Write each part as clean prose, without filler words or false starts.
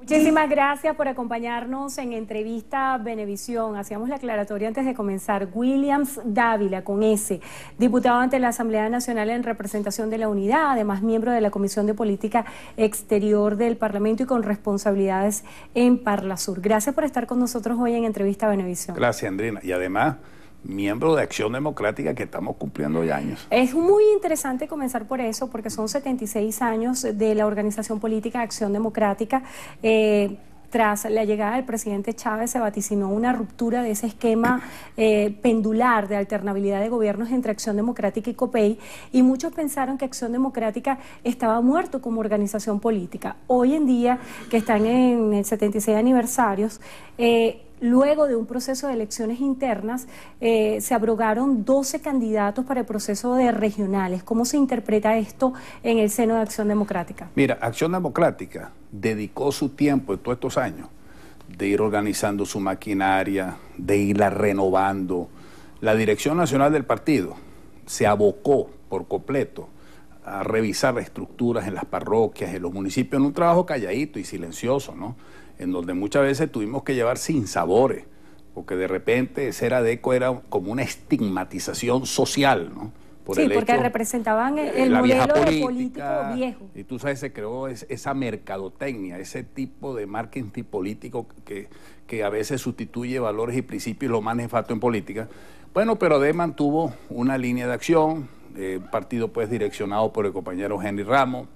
Muchísimas gracias por acompañarnos en Entrevista Venevisión. Hacíamos la aclaratoria antes de comenzar. Williams Dávila, con S, diputado ante la Asamblea Nacional en representación de la Unidad, además miembro de la Comisión de Política Exterior del Parlamento y con responsabilidades en Parlasur. Gracias por estar con nosotros hoy en Entrevista Venevisión. Gracias, Andrina. Y además, miembro de Acción Democrática, que estamos cumpliendo ya años. Es muy interesante comenzar por eso, porque son 76 años de la organización política Acción Democrática. Tras la llegada del presidente Chávez se vaticinó una ruptura de ese esquema pendular de alternabilidad de gobiernos entre Acción Democrática y COPEI, y muchos pensaron que Acción Democrática estaba muerto como organización política. Hoy en día, que están en el 76 aniversarios, luego de un proceso de elecciones internas, se abrogaron 12 candidatos para el proceso de regionales. ¿Cómo se interpreta esto en el seno de Acción Democrática? Mira, Acción Democrática dedicó su tiempo en todos estos años de ir organizando su maquinaria, de irla renovando. La Dirección Nacional del partido se abocó por completo a revisar estructuras en las parroquias, en los municipios, en un trabajo calladito y silencioso, ¿no? En donde muchas veces tuvimos que llevar sinsabores, porque de repente ser ADECO era como una estigmatización social, ¿no? Por sí, porque representaban el modelo político viejo. Y tú sabes, se creó esa mercadotecnia, ese tipo de marketing político que a veces sustituye valores y principios, lo más nefasto en política. Bueno, pero ADE mantuvo una línea de acción, partido pues direccionado por el compañero Henry Ramos,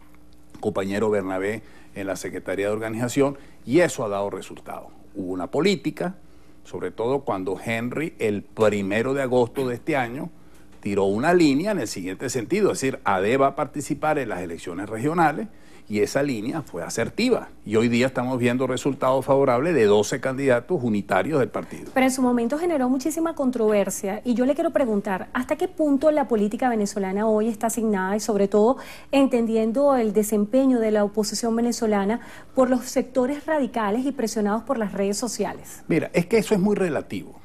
compañero Bernabé en la Secretaría de Organización, y eso ha dado resultados. Hubo una política, sobre todo cuando Henry, el 1 de agosto de este año, tiró una línea en el siguiente sentido, es decir, ADE va a participar en las elecciones regionales, y esa línea fue asertiva. Y hoy día estamos viendo resultados favorables de 12 candidatos unitarios del partido. Pero en su momento generó muchísima controversia, y yo le quiero preguntar, ¿hasta qué punto la política venezolana hoy está asignada, y sobre todo entendiendo el desempeño de la oposición venezolana por los sectores radicales y presionados por las redes sociales? Mira, es que eso es muy relativo.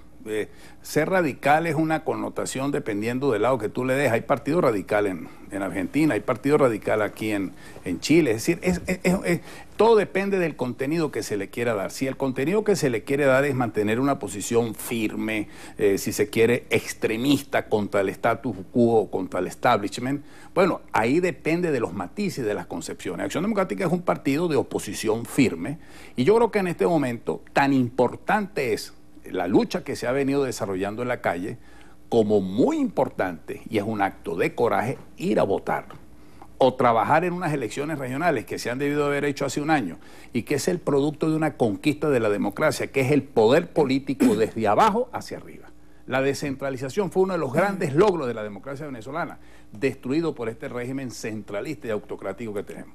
Ser radical es una connotación dependiendo del lado que tú le des. Hay partido radical en Argentina, hay partido radical aquí en Chile. Es decir, todo depende del contenido que se le quiera dar. Si el contenido que se le quiere dar es mantener una posición firme, si se quiere extremista contra el status quo, contra el establishment, bueno, ahí depende de los matices, de las concepciones. Acción Democrática es un partido de oposición firme, y yo creo que en este momento tan importante es la lucha que se ha venido desarrollando en la calle, como muy importante, y es un acto de coraje, ir a votar o trabajar en unas elecciones regionales que se han debido haber hecho hace un año, y que es el producto de una conquista de la democracia, que es el poder político desde abajo hacia arriba. La descentralización fue uno de los grandes logros de la democracia venezolana, destruido por este régimen centralista y autocrático que tenemos.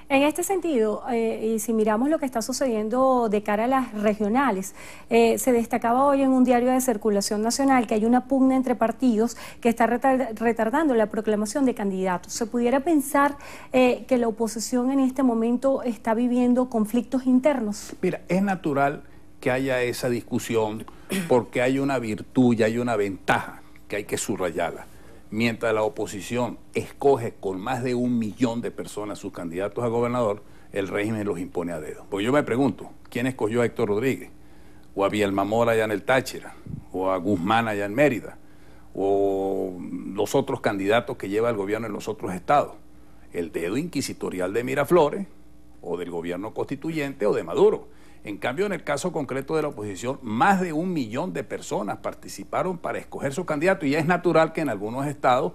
En este sentido, y si miramos lo que está sucediendo de cara a las regionales, se destacaba hoy en un diario de circulación nacional que hay una pugna entre partidos que está retardando la proclamación de candidatos. ¿Se pudiera pensar que la oposición en este momento está viviendo conflictos internos? Mira, es natural que haya esa discusión, porque hay una virtud y hay una ventaja que hay que subrayarla. Mientras la oposición escoge con más de 1 millón de personas sus candidatos a gobernador, el régimen los impone a dedo. Pues yo me pregunto, ¿quién escogió a Héctor Rodríguez? ¿O a Bielma Mora allá en el Táchira? ¿O a Guzmán allá en Mérida? ¿O los otros candidatos que lleva el gobierno en los otros estados? ¿El dedo inquisitorial de Miraflores, o del gobierno constituyente, o de Maduro? En cambio, en el caso concreto de la oposición, más de 1 millón de personas participaron para escoger su candidato, y es natural que en algunos estados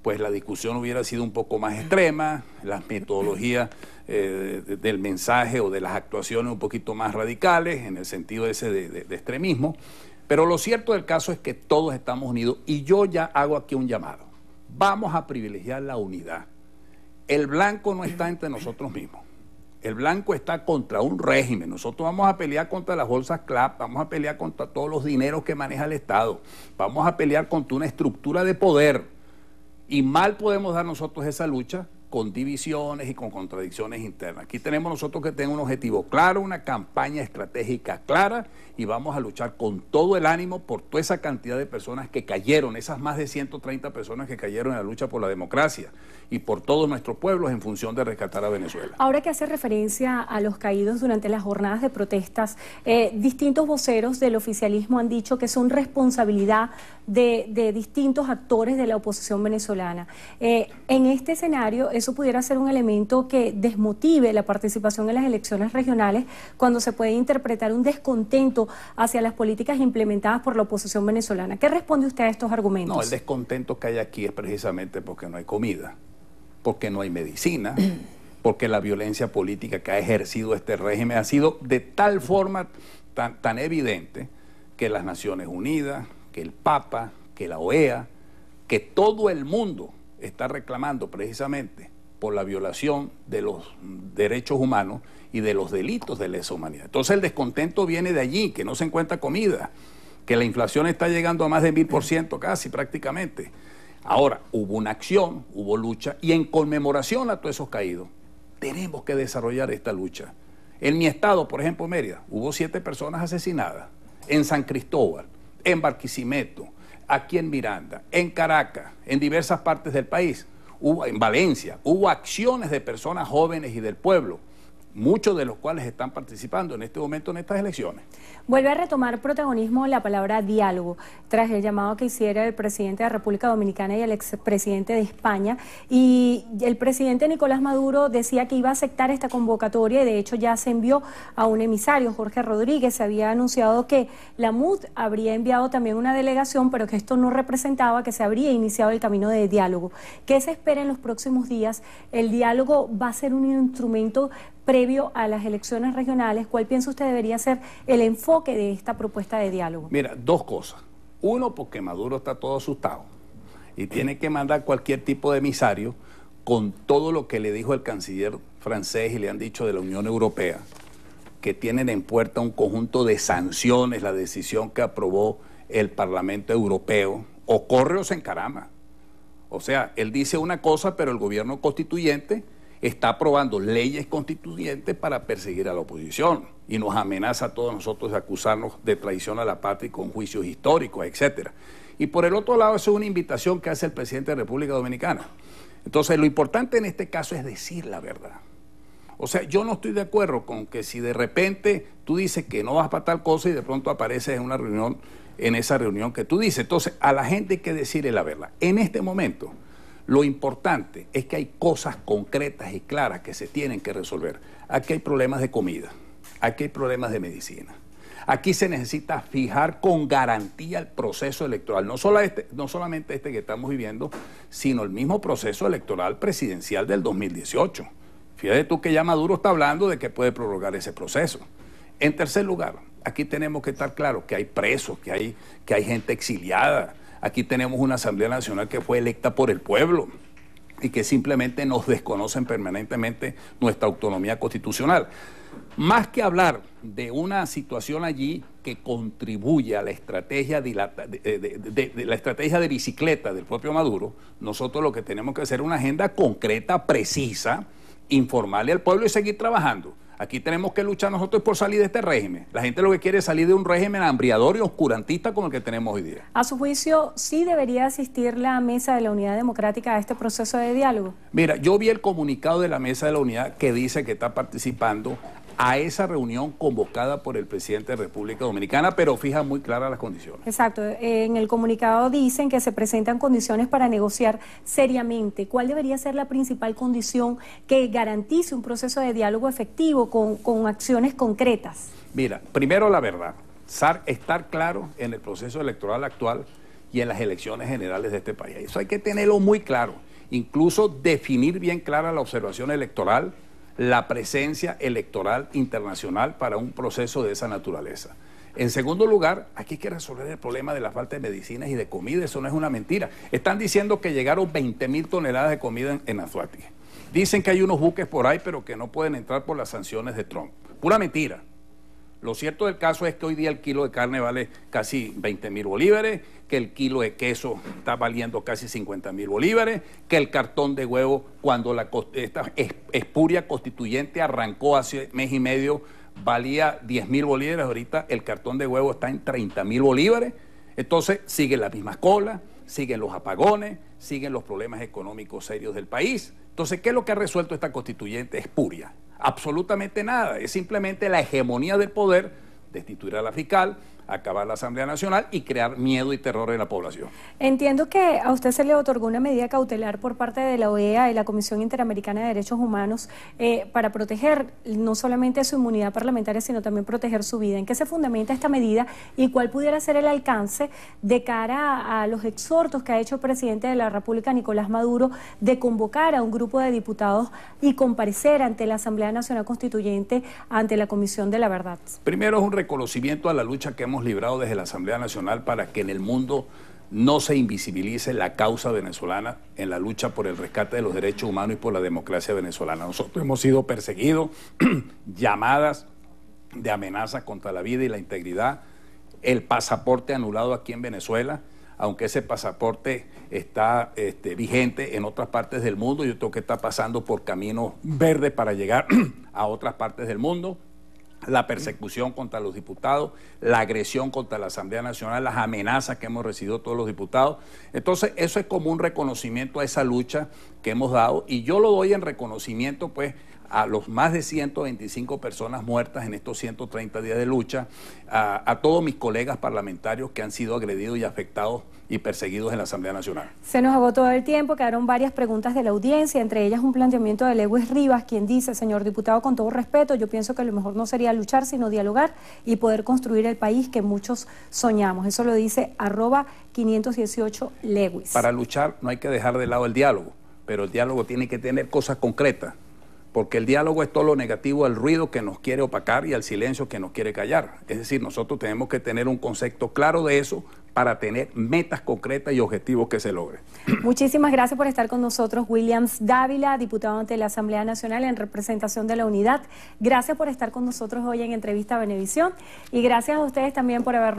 pues la discusión hubiera sido un poco más extrema, las metodologías del mensaje o de las actuaciones un poquito más radicales, en el sentido ese de extremismo. Pero lo cierto del caso es que todos estamos unidos, y yo ya hago aquí un llamado. Vamos a privilegiar la unidad. El blanco no está entre nosotros mismos. El blanco está contra un régimen. Nosotros vamos a pelear contra las bolsas CLAP, vamos a pelear contra todos los dineros que maneja el Estado, vamos a pelear contra una estructura de poder, y mal podemos dar nosotros esa lucha con divisiones y con contradicciones internas. Aquí tenemos nosotros que tener un objetivo claro, una campaña estratégica clara, y vamos a luchar con todo el ánimo por toda esa cantidad de personas que cayeron, esas más de 130 personas que cayeron en la lucha por la democracia y por todos nuestros pueblos en función de rescatar a Venezuela. Ahora que hace referencia a los caídos durante las jornadas de protestas, distintos voceros del oficialismo han dicho que son responsabilidad de distintos actores de la oposición venezolana. En este escenario, eso pudiera ser un elemento que desmotive la participación en las elecciones regionales, cuando se puede interpretar un descontento hacia las políticas implementadas por la oposición venezolana. ¿Qué responde usted a estos argumentos? No, el descontento que hay aquí es precisamente porque no hay comida, porque no hay medicina, porque la violencia política que ha ejercido este régimen ha sido de tal forma tan evidente que las Naciones Unidas, que el Papa, que la OEA, que todo el mundo está reclamando precisamente por la violación de los derechos humanos y de los delitos de lesa humanidad. Entonces el descontento viene de allí, que no se encuentra comida, que la inflación está llegando a más de 1000% casi prácticamente. Ahora, hubo una acción, hubo lucha, y en conmemoración a todos esos caídos, tenemos que desarrollar esta lucha. En mi estado, por ejemplo, Mérida, hubo 7 personas asesinadas. En San Cristóbal, en Barquisimeto, aquí en Miranda, en Caracas, en diversas partes del país, en Valencia, hubo acciones de personas jóvenes y del pueblo, muchos de los cuales están participando en este momento en estas elecciones. Vuelve a retomar protagonismo la palabra diálogo, tras el llamado que hiciera el presidente de la República Dominicana y el expresidente de España, y el presidente Nicolás Maduro decía que iba a aceptar esta convocatoria, y de hecho ya se envió a un emisario, Jorge Rodríguez. Se había anunciado que la MUD habría enviado también una delegación, pero que esto no representaba que se habría iniciado el camino de diálogo. ¿Qué se espera en los próximos días? ¿El diálogo va a ser un instrumento previo a las elecciones regionales? ¿Cuál piensa usted debería ser el enfoque de esta propuesta de diálogo? Mira, 2 cosas. Uno, porque Maduro está todo asustado y tiene que mandar cualquier tipo de emisario con todo lo que le dijo el canciller francés y le han dicho de la Unión Europea, que tienen en puerta un conjunto de sanciones, la decisión que aprobó el Parlamento Europeo, o corre o se encarama. O sea, él dice una cosa, pero el gobierno constituyente está aprobando leyes constituyentes para perseguir a la oposición y nos amenaza a todos nosotros de acusarnos de traición a la patria con juicios históricos, etcétera. Y por el otro lado, eso es una invitación que hace el presidente de la República Dominicana. Entonces, lo importante en este caso es decir la verdad. O sea, yo no estoy de acuerdo con que si de repente tú dices que no vas para tal cosa y de pronto apareces en una reunión, en esa reunión que tú dices. Entonces, a la gente hay que decirle la verdad. En este momento, lo importante es que hay cosas concretas y claras que se tienen que resolver. Aquí hay problemas de comida, aquí hay problemas de medicina. Aquí se necesita fijar con garantía el proceso electoral, no solamente este que estamos viviendo, sino el mismo proceso electoral presidencial del 2018. Fíjate tú que ya Maduro está hablando de que puede prorrogar ese proceso. En tercer lugar, aquí tenemos que estar claros que hay presos, que hay gente exiliada. Aquí tenemos una Asamblea Nacional que fue electa por el pueblo y que simplemente nos desconocen permanentemente nuestra autonomía constitucional. Más que hablar de una situación allí que contribuye a la estrategia la estrategia de bicicleta del propio Maduro, nosotros lo que tenemos que hacer es una agenda concreta, precisa, informarle al pueblo y seguir trabajando. Aquí tenemos que luchar nosotros por salir de este régimen. La gente lo que quiere es salir de un régimen hambriador y oscurantista como el que tenemos hoy día. A su juicio, ¿sí debería asistir la Mesa de la Unidad Democrática a este proceso de diálogo? Mira, yo vi el comunicado de la Mesa de la Unidad que dice que está participando a esa reunión convocada por el presidente de República Dominicana, pero fija muy claras las condiciones. Exacto. En el comunicado dicen que se presentan condiciones para negociar seriamente. ¿Cuál debería ser la principal condición que garantice un proceso de diálogo efectivo con acciones concretas? Mira, primero la verdad, estar claro en el proceso electoral actual y en las elecciones generales de este país. Eso hay que tenerlo muy claro, incluso definir bien clara la observación electoral, la presencia electoral internacional para un proceso de esa naturaleza. En segundo lugar, aquí hay que resolver el problema de la falta de medicinas y de comida. Eso no es una mentira. Están diciendo que llegaron 20.000 toneladas de comida en Anzoátegui. Dicen que hay unos buques por ahí, pero que no pueden entrar por las sanciones de Trump. Pura mentira. Lo cierto del caso es que hoy día el kilo de carne vale casi 20.000 bolívares, que el kilo de queso está valiendo casi 50.000 bolívares, que el cartón de huevo, cuando esta espuria constituyente arrancó hace mes y medio, valía 10.000 bolívares, ahorita el cartón de huevo está en 30.000 bolívares. Entonces siguen las mismas colas, siguen los apagones, siguen los problemas económicos serios del país. Entonces, ¿qué es lo que ha resuelto esta constituyente espuria? Absolutamente nada, es simplemente la hegemonía del poder, destituir a la fiscal, acabar la Asamblea Nacional y crear miedo y terror en la población. Entiendo que a usted se le otorgó una medida cautelar por parte de la OEA y la Comisión Interamericana de Derechos Humanos para proteger no solamente su inmunidad parlamentaria, sino también proteger su vida. ¿En qué se fundamenta esta medida y cuál pudiera ser el alcance de cara a los exhortos que ha hecho el presidente de la República, Nicolás Maduro, de convocar a un grupo de diputados y comparecer ante la Asamblea Nacional Constituyente, ante la Comisión de la Verdad? Primero, es un reconocimiento a la lucha que hemos librado desde la Asamblea Nacional para que en el mundo no se invisibilice la causa venezolana en la lucha por el rescate de los derechos humanos y por la democracia venezolana. Nosotros hemos sido perseguidos, llamadas de amenaza contra la vida y la integridad, el pasaporte anulado aquí en Venezuela, aunque ese pasaporte está vigente en otras partes del mundo. Yo tengo que estar pasando por caminos verdes para llegar a otras partes del mundo. La persecución contra los diputados, la agresión contra la Asamblea Nacional, las amenazas que hemos recibido todos los diputados. Entonces, eso es como un reconocimiento a esa lucha que hemos dado, y yo lo doy en reconocimiento, pues, a los más de 125 personas muertas en estos 130 días de lucha, a todos mis colegas parlamentarios que han sido agredidos y afectados y perseguidos en la Asamblea Nacional. Se nos agotó el tiempo, quedaron varias preguntas de la audiencia, entre ellas un planteamiento de Lewis Rivas, quien dice: señor diputado, con todo respeto, yo pienso que lo mejor no sería luchar, sino dialogar y poder construir el país que muchos soñamos. Eso lo dice @518 Lewis. Para luchar no hay que dejar de lado el diálogo, pero el diálogo tiene que tener cosas concretas, porque el diálogo es todo lo negativo al ruido que nos quiere opacar y al silencio que nos quiere callar. Es decir, nosotros tenemos que tener un concepto claro de eso para tener metas concretas y objetivos que se logren. Muchísimas gracias por estar con nosotros, Williams Dávila, diputado ante la Asamblea Nacional en representación de la Unidad. Gracias por estar con nosotros hoy en Entrevista Venevisión y gracias a ustedes también por haber